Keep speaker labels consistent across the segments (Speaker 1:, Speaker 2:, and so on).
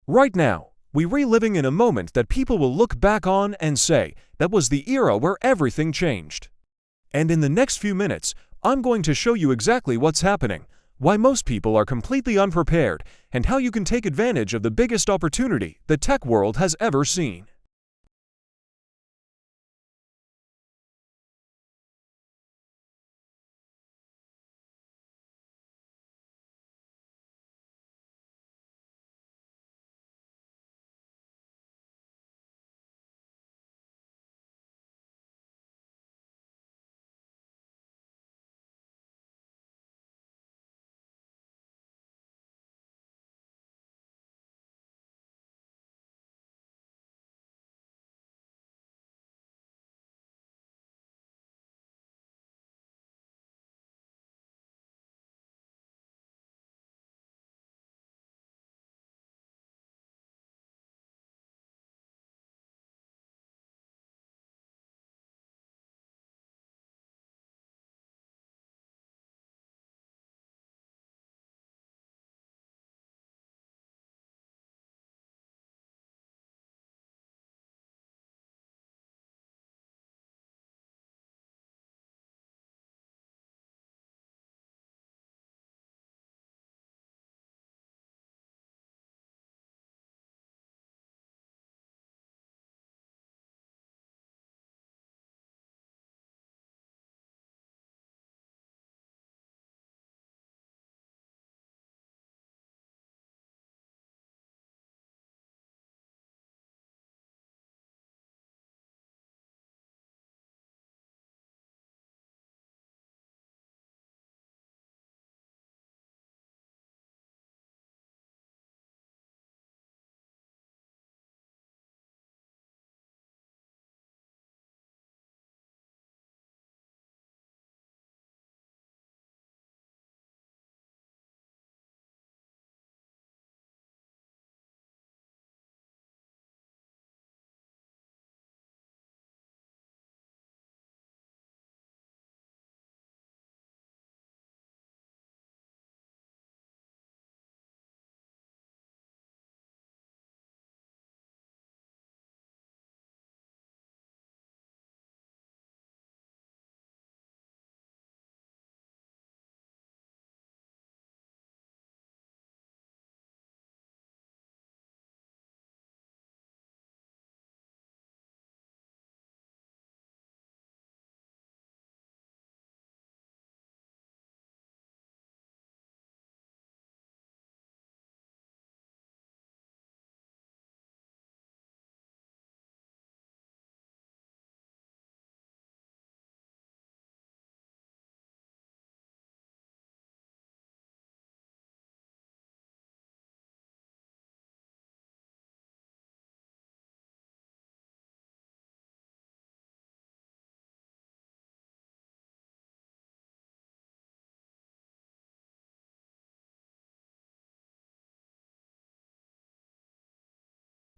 Speaker 1: Right now, we're reliving in a moment that people will look back on and say, that was the era where everything changed. And in the next few minutes, I'm going to show you exactly what's happening, why most people are completely unprepared, and how you can take advantage of the biggest opportunity the tech world has ever seen.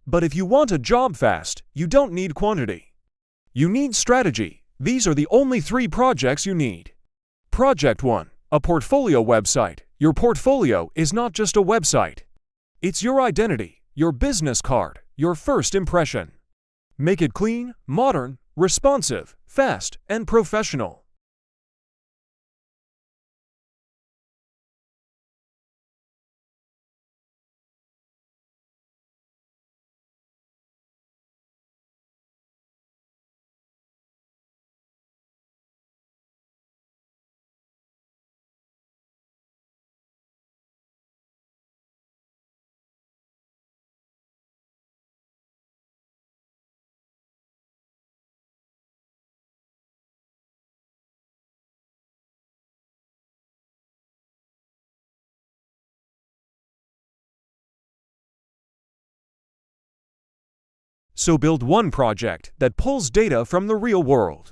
Speaker 1: But if you want a job fast, you don't need quantity. You need strategy. These are the only 3 projects you need. Project 1. A portfolio website. Your portfolio is not just a website. It's your identity, your business card, your first impression. Make it clean, modern, responsive, fast, and professional. So build one project that pulls data from the real world.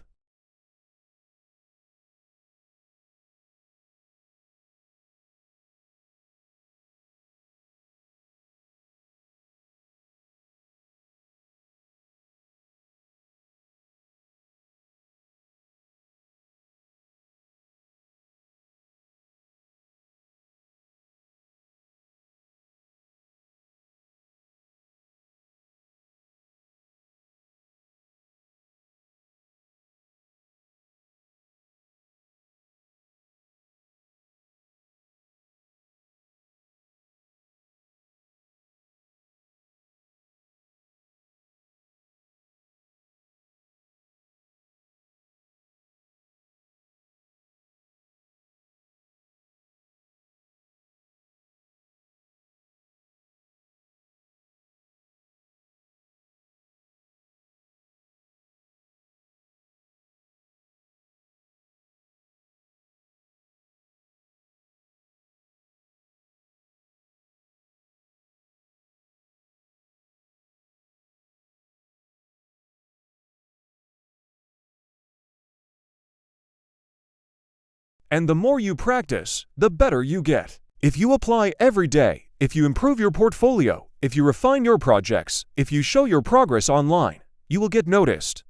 Speaker 1: And the more you practice, the better you get. If you apply every day, if you improve your portfolio, if you refine your projects, if you show your progress online, you will get noticed.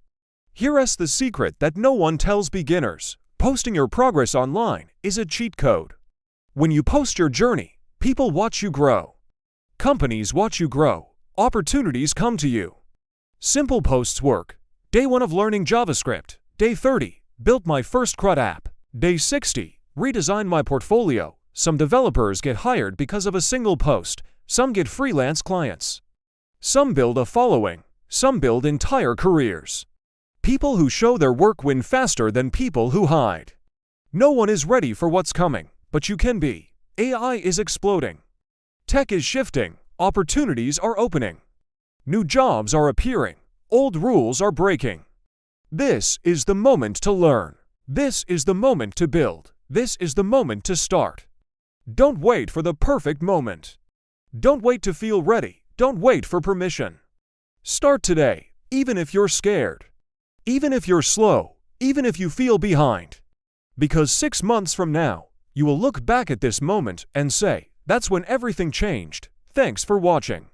Speaker 1: Here's the secret that no one tells beginners. Posting your progress online is a cheat code. When you post your journey, people watch you grow. Companies watch you grow. Opportunities come to you. Simple posts work. Day 1 of learning JavaScript. Day 30, built my first CRUD app. Day 60, redesigned my portfolio. Some developers get hired because of a single post. Some get freelance clients. Some build a following. Some build entire careers. People who show their work win faster than people who hide. No one is ready for what's coming, but you can be. AI is exploding. Tech is shifting. Opportunities are opening. New jobs are appearing. Old rules are breaking. This is the moment to learn. This is the moment to build. This is the moment to start. Don't wait for the perfect moment. Don't wait to feel ready. Don't wait for permission. Start today, even if you're scared. Even if you're slow. Even if you feel behind. Because 6 months from now, you will look back at this moment and say, that's when everything changed. Thanks for watching.